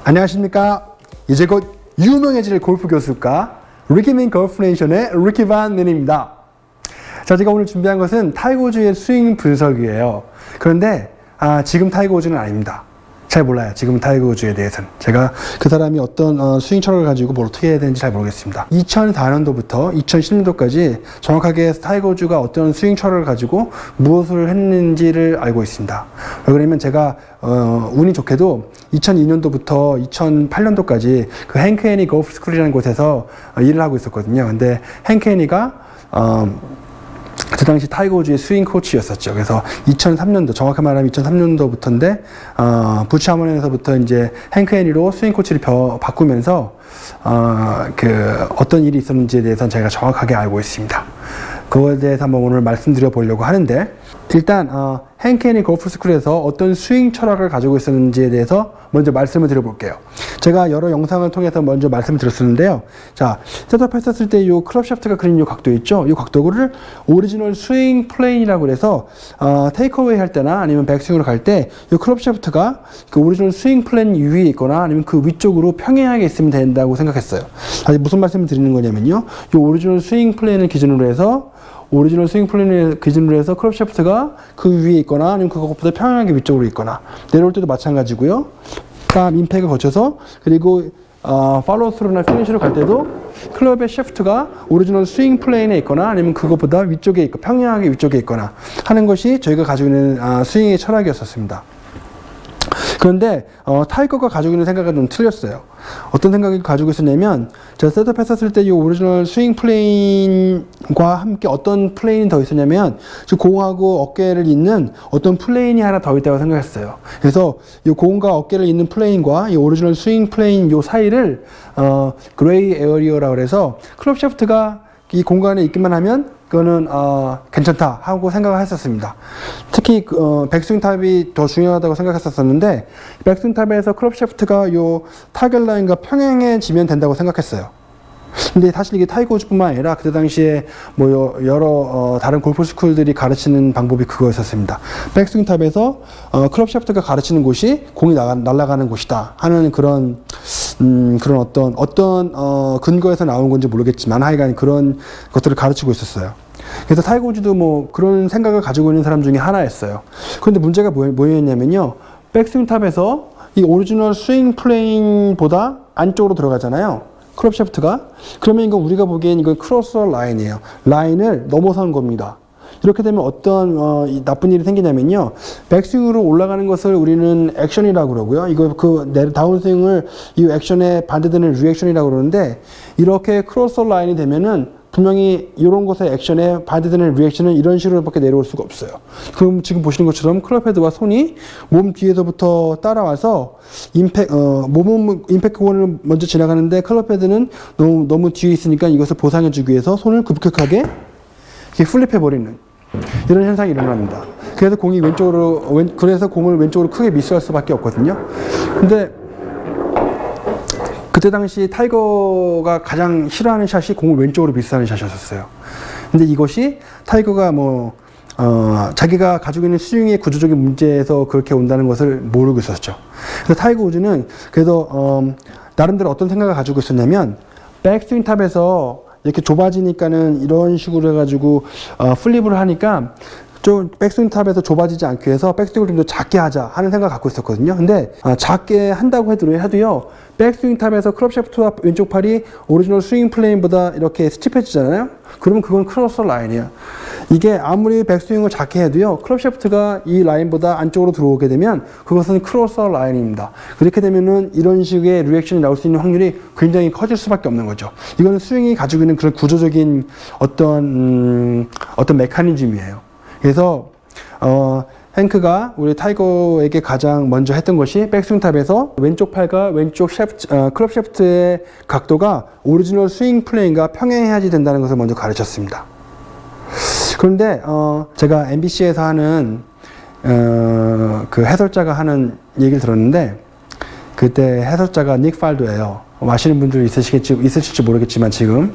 안녕하십니까. 이제 곧 유명해질 골프 교수가 리키민 골프네이션의 리키 반 넨입니다. 자, 제가 오늘 준비한 것은 타이거 우즈의 스윙 분석이에요. 그런데 지금 타이거 우즈는 아닙니다. 잘 몰라요. 지금 타이거 우즈에 대해서는. 제가 그 사람이 어떤 스윙 철학을 가지고 뭘 어떻게 해야 되는지 잘 모르겠습니다. 2004년도부터 2010년도까지 정확하게 타이거 우즈가 어떤 스윙 철학을 가지고 무엇을 했는지를 알고 있습니다. 왜 그러냐면 제가 운이 좋게도 2002년도부터 2008년도까지 그 행크 애니 골프 스쿨이라는 곳에서 일을 하고 있었거든요. 근데 행크 애니가 그 당시 타이거 우즈의 스윙 코치였었죠. 그래서 2003년도, 정확히 말하면 2003년도부터인데, 부츠하머니에서부터 이제 행크 애니로 스윙 코치를 바꾸면서, 어떤 일이 있었는지에 대해서는 제가 정확하게 알고 있습니다. 그거에 대해서 한번 오늘 말씀드려 보려고 하는데, 일단, 행크 애니 골프 스쿨에서 어떤 스윙 철학을 가지고 있었는지에 대해서 먼저 말씀을 드려볼게요. 제가 여러 영상을 통해서 먼저 말씀을 드렸었는데요. 자, 셋업 했었을 때 이 클럽 샤프트가 그린 이 각도 있죠? 이 각도를 오리지널 스윙 플레인이라고 해서, 테이크어웨이 할 때나 아니면 백스윙으로 갈 때 이 클럽 샤프트가 그 오리지널 스윙 플레인 위에 있거나 아니면 그 위쪽으로 평행하게 있으면 된다고 생각했어요. 다시 무슨 말씀을 드리는 거냐면요. 이 오리지널 스윙 플레인을 기준으로 해서 오리지널 스윙 플레인을 기준으로 해서 클럽 샤프트가 그 위에 있거나 아니면 그것보다 평행하게 위쪽으로 있거나 내려올 때도 마찬가지고요. 다음 임팩을 거쳐서 그리고 팔로우 스루나 피니시로 갈 때도 클럽의 샤프트가 오리지널 스윙 플레인에 있거나 아니면 그것보다 위쪽에 있고 평행하게 위쪽에 있거나 하는 것이 저희가 가지고 있는 스윙의 철학이었었습니다. 그런데 타이거가 가지고 있는 생각은 좀 틀렸어요. 어떤 생각을 가지고 있었냐면 제가 셋업 했었을 때 이 오리지널 스윙 플레인과 함께 어떤 플레인이 더 있었냐면 공하고 어깨를 잇는 어떤 플레인이 하나 더 있다고 생각했어요. 그래서 이 공과 어깨를 잇는 플레인과 이 오리지널 스윙 플레인 이 사이를 그레이 에어리어라고 해서 클럽 샤프트가 이 공간에 있기만 하면 그거는 괜찮다 하고 생각을 했었습니다. 특히 백스윙 탑이 더 중요하다고 생각했었는데 백스윙 탑에서 클럽 샤프트가 요 타겟 라인과 평행해지면 된다고 생각했어요. 근데 사실 이게 타이거 우즈뿐만 아니라 그때 당시에 뭐 여러 다른 골프 스쿨들이 가르치는 방법이 그거였었습니다. 백스윙 탑에서 클럽 샤프트가 가르치는 곳이 공이 날아가는 곳이다 하는 그런 어떤 근거에서 나온 건지 모르겠지만 하여간 그런 것들을 가르치고 있었어요. 그래서 타이거 우즈도 뭐 그런 생각을 가지고 있는 사람 중에 하나였어요. 그런데 문제가 뭐였냐면요. 백스윙 탑에서 이 오리지널 스윙 플레인보다 안쪽으로 들어가잖아요. 클럽 샤프트가. 그러면 이거 우리가 보기엔 이건 크로서 라인이에요. 라인을 넘어선 겁니다. 이렇게 되면 어떤 나쁜 일이 생기냐면요. 백스윙으로 올라가는 것을 우리는 액션이라고 그러고요. 이거 다운스윙을 이 액션에 반대되는 리액션이라고 그러는데 이렇게 크로서 라인이 되면은 분명히 이런 것의 액션에 반대되는 리액션은 이런 식으로밖에 내려올 수가 없어요. 그럼 지금 보시는 것처럼 클럽 헤드와 손이 몸 뒤에서부터 따라와서 몸은 임팩트 원을 먼저 지나가는데 클럽 헤드는 너무 뒤에 있으니까 이것을 보상해주기 위해서 손을 급격하게 이렇게 플립해버리는 이런 현상이 일어납니다. 그래서 그래서 공을 왼쪽으로 크게 미스할 수밖에 없거든요. 근데 그때 당시 타이거가 가장 싫어하는 샷이 공을 왼쪽으로 미스하는 샷이었어요. 근데 이것이 타이거가 자기가 가지고 있는 스윙의 구조적인 문제에서 그렇게 온다는 것을 모르고 있었죠. 그래서 타이거 우즈는 그래서 나름대로 어떤 생각을 가지고 있었냐면 백스윙 탑에서 이렇게 좁아지니까는 이런 식으로 해가지고 플립을 하니까 좀 백스윙 탑에서 좁아지지 않기 위해서 백스윙을 좀 더 작게 하자 하는 생각을 갖고 있었거든요. 근데 작게 한다고 해도요. 백스윙 탑에서 클럽 샤프트와 왼쪽 팔이 오리지널 스윙 플레인보다 이렇게 스tip해지잖아요. 그러면 그건 크로서 라인이에요. 이게 아무리 백스윙을 작게 해도요. 클럽 샤프트가 이 라인보다 안쪽으로 들어오게 되면 그것은 크로서 라인입니다. 그렇게 되면은 이런 식의 리액션이 나올 수 있는 확률이 굉장히 커질 수밖에 없는 거죠. 이거는 스윙이 가지고 있는 그런 구조적인 어떤 메커니즘이에요. 그래서 행크가 우리 타이거에게 가장 먼저 했던 것이 백스윙 탑에서 왼쪽 팔과 왼쪽 클럽 샤프트의 각도가 오리지널 스윙 플레인과 평행해야지 된다는 것을 먼저 가르쳤습니다. 그런데 제가 MBC에서 하는 그 해설자가 하는 얘기를 들었는데 그때 해설자가 닉 팔도예요. 아시는 분들 있으실지 모르겠지만 지금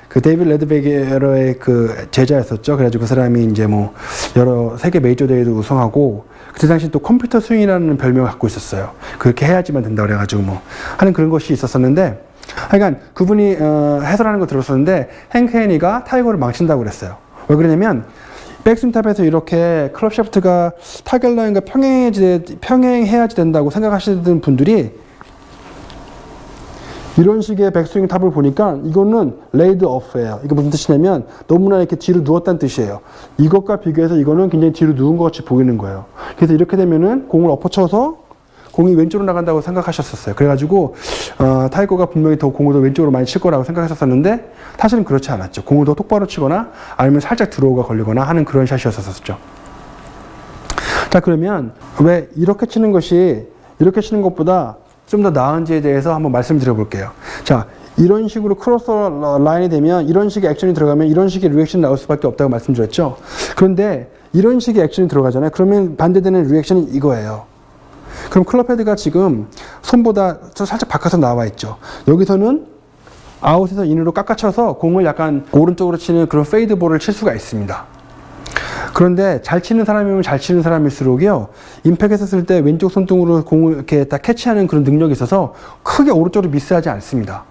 그 데이비드 레드베게러의 그 제자였었죠. 그래가지고 그 사람이 이제 뭐 여러 세계 메이저 대회도 우승하고 그때 당시 또 컴퓨터 스윙이라는 별명을 갖고 있었어요. 그렇게 해야지만 된다 그래가지고 뭐 하는 그런 것이 있었었는데, 하여간 그분이 해설하는 거 들었었는데 행크 헤니가 타이거를 망친다고 그랬어요. 왜 그러냐면 백스윙탑에서 이렇게 클럽 샤프트가 타겟 라인과 평행해야지 된다고 생각하시는 분들이 이런 식의 백스윙 탑을 보니까 이거는 레이드 오프예요. 이거 무슨 뜻이냐면 너무나 이렇게 뒤로 누웠다는 뜻이에요. 이것과 비교해서 이거는 굉장히 뒤로 누운 것 같이 보이는 거예요. 그래서 이렇게 되면은 공을 엎어쳐서 공이 왼쪽으로 나간다고 생각하셨었어요. 그래가지고 타이거가 분명히 더 공을 더 왼쪽으로 많이 칠 거라고 생각했었는데 사실은 그렇지 않았죠. 공을 더 똑바로 치거나 아니면 살짝 드로우가 걸리거나 하는 그런 샷이었었죠. 자, 그러면 왜 이렇게 치는 것보다 좀 더 나은지에 대해서 한번 말씀드려볼게요. 자, 이런 식으로 크로스 라인이 되면 이런 식의 액션이 들어가면 이런 식의 리액션이 나올 수밖에 없다고 말씀드렸죠. 그런데 이런 식의 액션이 들어가잖아요. 그러면 반대되는 리액션이 이거예요. 그럼 클럽 헤드가 지금 손보다 살짝 바꿔서 나와 있죠. 여기서는 아웃에서 인으로 깎아쳐서 공을 약간 오른쪽으로 치는 그런 페이드 볼을 칠 수가 있습니다. 그런데 잘 치는 사람이면 잘 치는 사람일수록요, 임팩 했었을 때 왼쪽 손등으로 공을 이렇게 딱 캐치하는 그런 능력이 있어서 크게 오른쪽으로 미스하지 않습니다.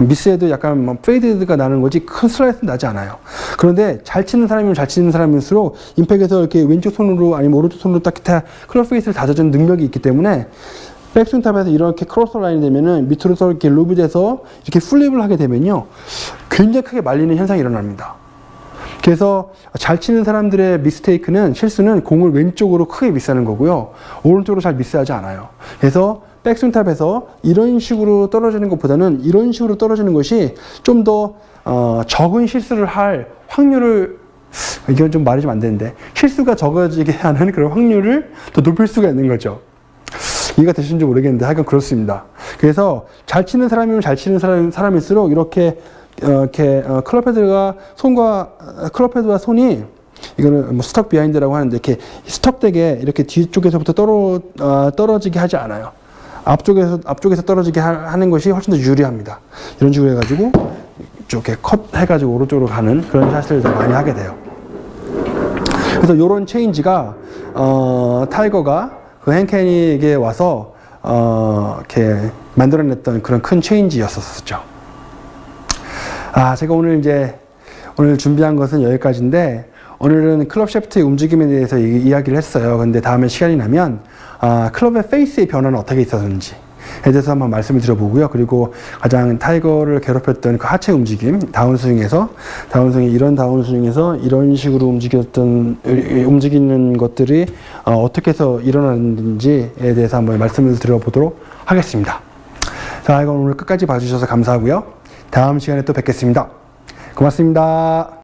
미스해도 약간 뭐 페이드가 나는 거지 큰 슬라이스는 나지 않아요. 그런데 잘 치는 사람이면 잘 치는 사람일수록 임팩에서 이렇게 왼쪽 손으로 아니면 오른쪽 손으로 딱 클럽 페이스를 다져주는 능력이 있기 때문에 백스윙 탑에서 이렇게 크로스 라인이 되면은 밑으로서 이렇게 루브돼서 이렇게 플립을 하게 되면요, 굉장히 크게 말리는 현상이 일어납니다. 그래서 잘 치는 사람들의 실수는 공을 왼쪽으로 크게 미스하는 거고요, 오른쪽으로 잘 미스하지 않아요. 그래서 백스윙 탑에서 이런 식으로 떨어지는 것보다는 이런 식으로 떨어지는 것이 좀 더 적은 실수를 할 확률을, 이건 좀 말이 좀 안 되는데, 실수가 적어지게 하는 그런 확률을 더 높일 수가 있는 거죠. 이해가 되시는지 모르겠는데 하여간 그렇습니다. 그래서 잘 치는 사람이면 잘 치는 사람일수록 이렇게 클럽 헤드와 손이, 이거는 뭐 스톡 비하인드라고 하는데, 이렇게 스톡되게 이렇게 뒤쪽에서부터 떨어지게 하지 않아요. 앞쪽에서 떨어지게 하는 것이 훨씬 더 유리합니다. 이런 식으로 해가지고 이렇게 컷 해가지고 오른쪽으로 가는 그런 샷을 더 많이 하게 돼요. 그래서 이런 체인지가 타이거가 그 행켄에게 와서 이렇게 만들어냈던 그런 큰 체인지였었죠. 제가 오늘 준비한 것은 여기까지인데, 오늘은 클럽 샤프트의 움직임에 대해서 이야기를 했어요. 근데 다음에 시간이 나면 클럽의 페이스의 변화는 어떻게 있었는지에 대해서 한번 말씀을 드려보고요. 그리고 가장 타이거를 괴롭혔던 그 하체 움직임, 이런 다운스윙에서 이런 식으로 움직이는 것들이 어떻게 해서 일어났는지에 대해서 한번 말씀을 드려보도록 하겠습니다. 자, 이건 오늘 끝까지 봐주셔서 감사하고요. 다음 시간에 또 뵙겠습니다. 고맙습니다.